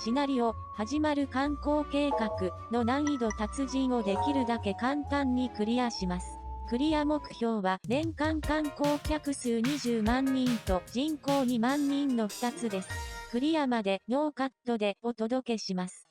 シナリオ、始まる観光計画の難易度達人をできるだけ簡単にクリアします。クリア目標は年間観光客数20万人と人口2万人の2つです。クリアまでノーカットでお届けします。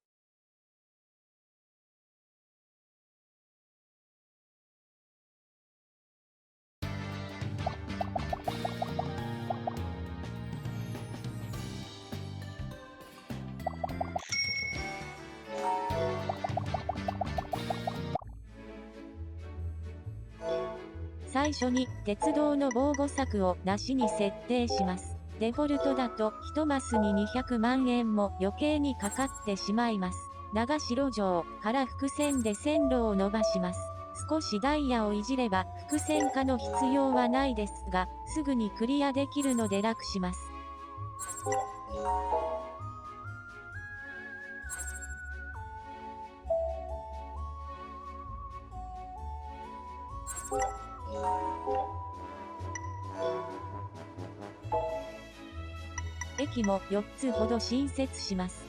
最初に鉄道の防護柵をなしに設定します。デフォルトだと1マスに200万円も余計にかかってしまいます。長城城から複線で線路を伸ばします。少しダイヤをいじれば複線化の必要はないですが、すぐにクリアできるので楽します。駅も4つほど新設します。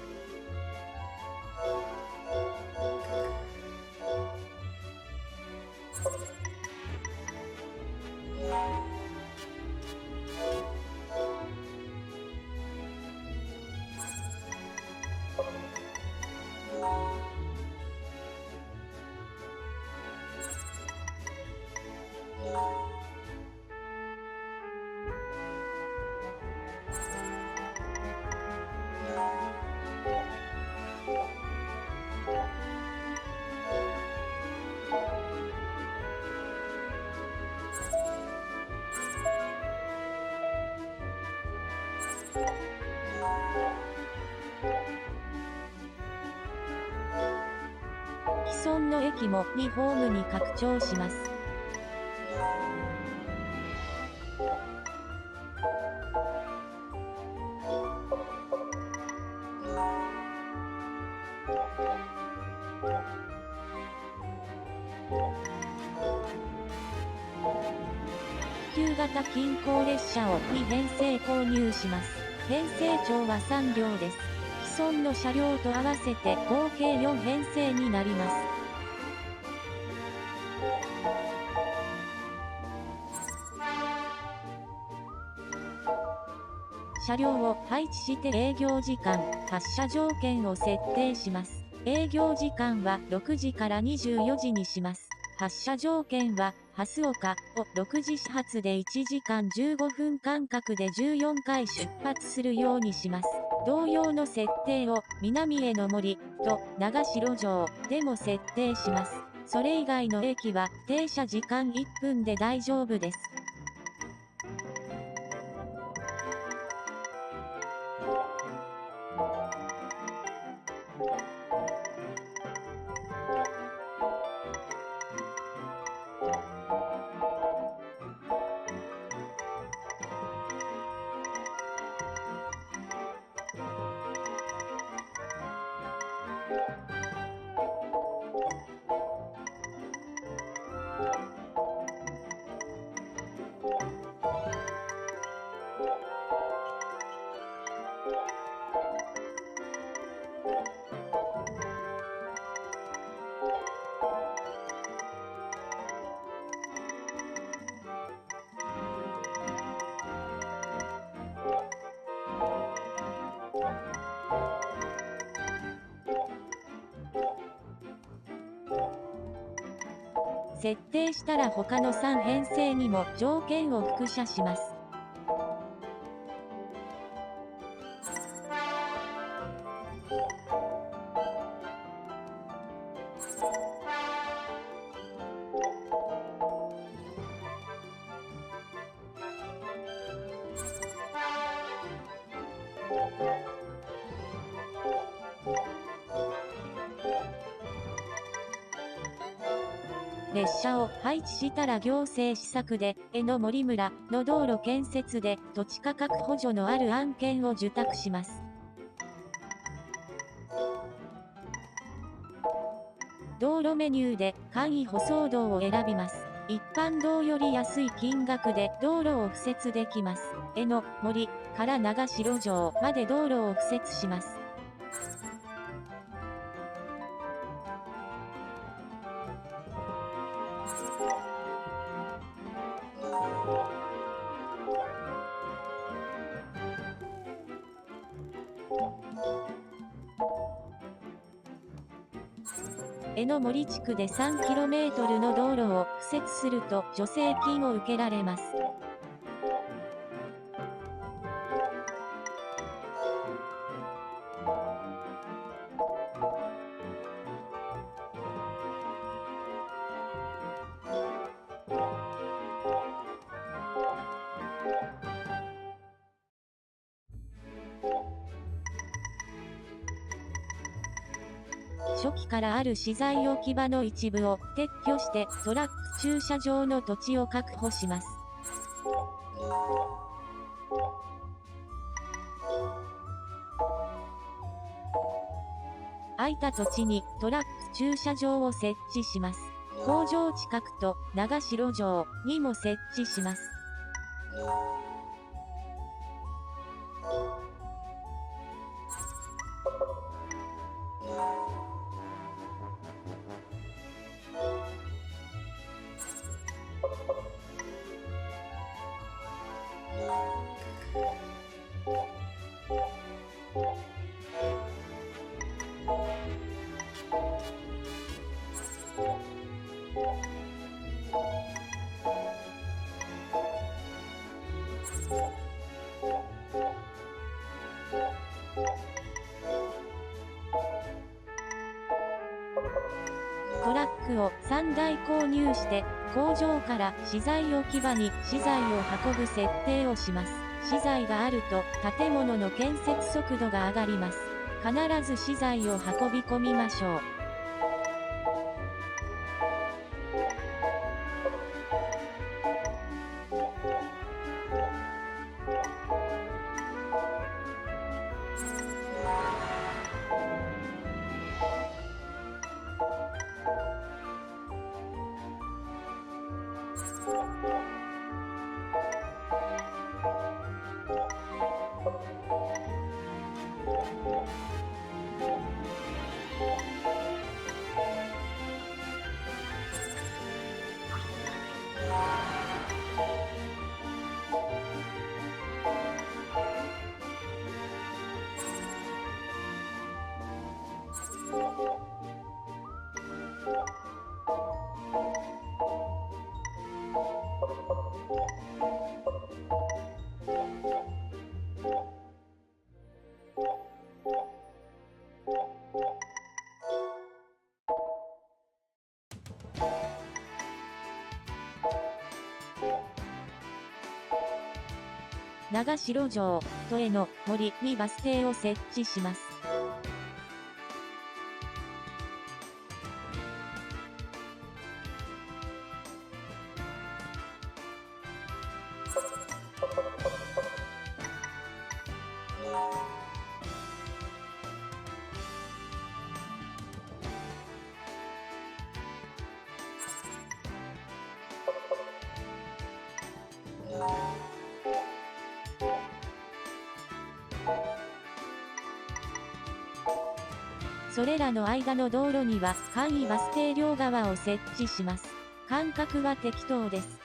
既存の駅も2ホームに拡張します。旧型近郊列車を2編成購入します。編成長は3両です。既存の車両と合わせて合計4編成になります。車両を配置して営業時間、発車条件を設定します。営業時間は6時から24時にします。発車条件は、蓮岡を6時始発で1時間15分間隔で14回出発するようにします。同様の設定を南への森と長城城でも設定します。それ以外の駅は停車時間1分で大丈夫です。設定したら他の3編成にも条件を複写します。列車を配置したら行政施策で、江ノ森村の道路建設で土地価格補助のある案件を受託します。道路メニューで簡易舗装道を選びます。一般道より安い金額で道路を敷設できます。江ノ森から長城城まで道路を敷設します。江ノ森地区で 3km の道路を敷設すると助成金を受けられます。初期からある資材置き場の一部を撤去してトラック駐車場の土地を確保します。空いた土地にトラック駐車場を設置します。工場近くと長城城にも設置します。トラックを3台購入して工場から資材置き場に資材を運ぶ設定をします。資材があると建物の建設速度が上がります。必ず資材を運び込みましょう。長城城、都江の森にバス停を設置します。それらの間の道路には簡易バス停両側を設置します。間隔は適当です。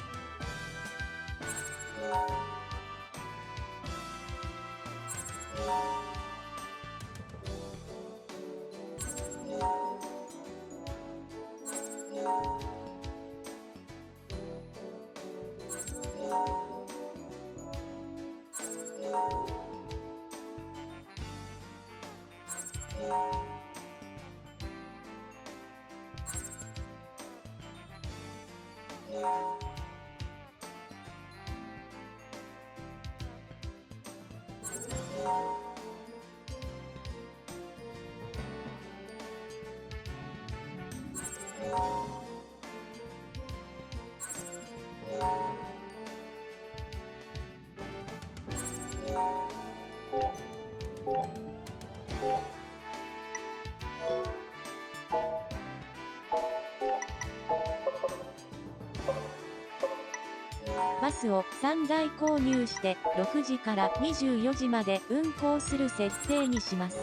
バスを3台購入して6時から24時まで運行する設定にします。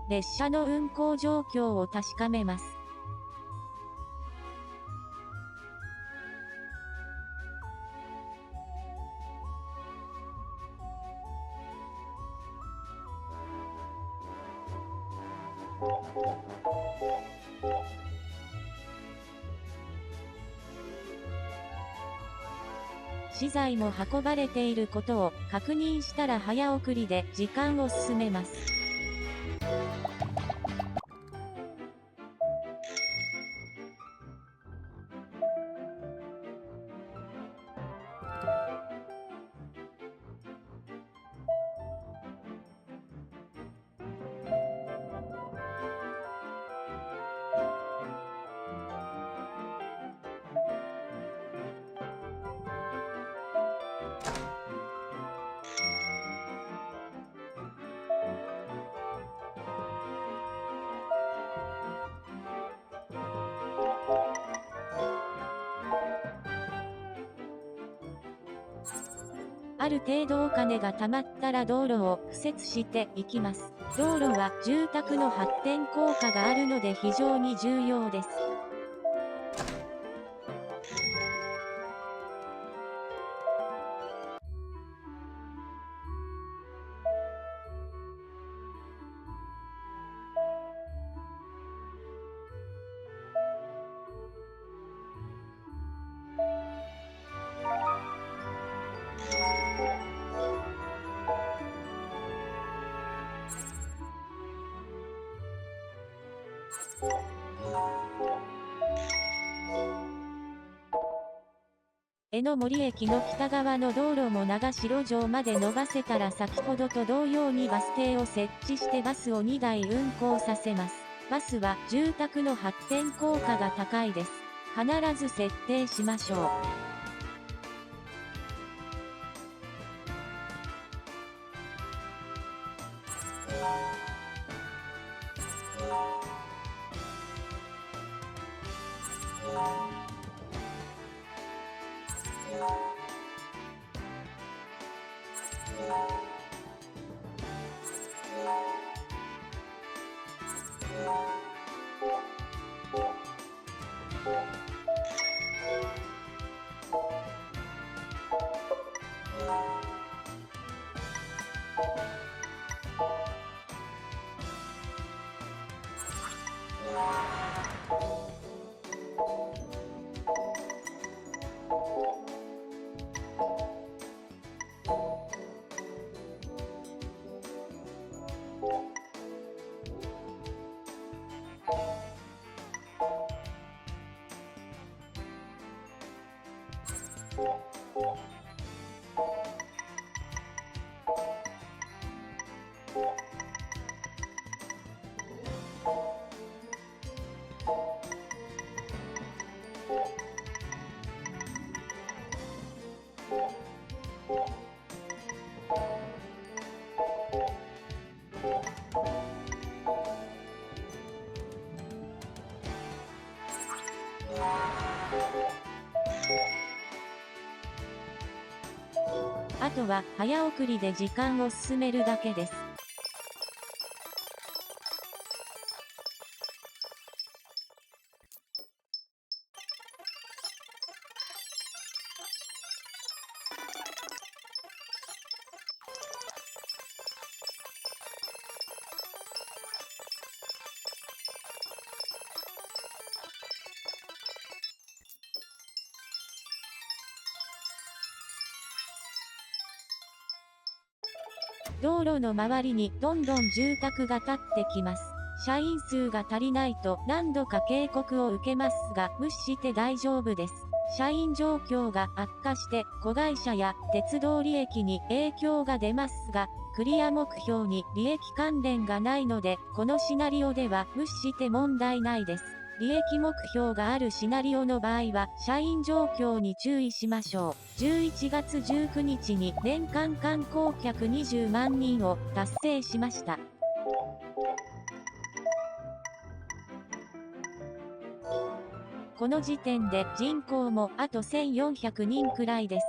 列車の運行状況を確かめます。資材も運ばれていることを確認したら早送りで時間を進めます。ある程度お金が貯まったら道路を敷設していきます。道路は住宅の発展効果があるので非常に重要です。江ノ森駅の北側の道路も長城城まで伸ばせたら先ほどと同様にバス停を設置してバスを2台運行させます。バスは住宅の発展効果が高いです。必ず設定しましょう。あとは早送りで時間を進めるだけです。道路の周りにどんどん住宅が建ってきます。社員数が足りないと何度か警告を受けますが、無視して大丈夫です。社員状況が悪化して子会社や鉄道利益に影響が出ますが、クリア目標に利益関連がないので、このシナリオでは無視して問題ないです。利益目標があるシナリオの場合は、社員状況に注意しましょう。11月19日に年間観光客20万人を達成しました。この時点で人口もあと1400人くらいです。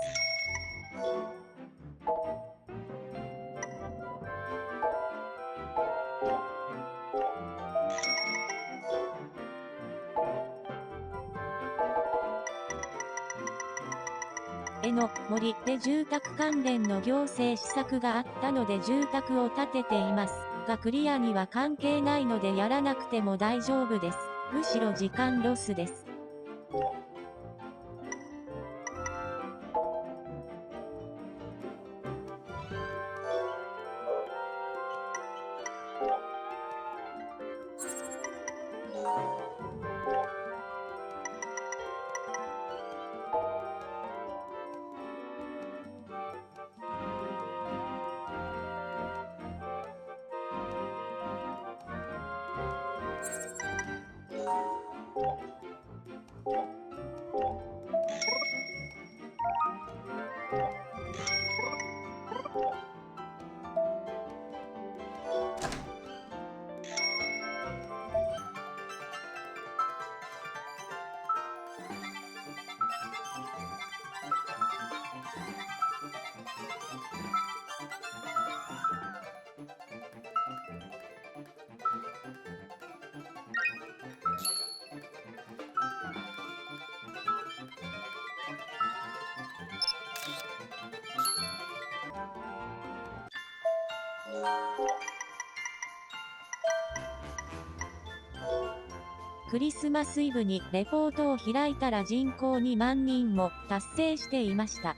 の森で住宅関連の行政施策があったので住宅を建てていますが、クリアには関係ないのでやらなくても大丈夫です。むしろ時間ロスです。クリスマスイブにレポートを開いたら人口2万人も達成していました。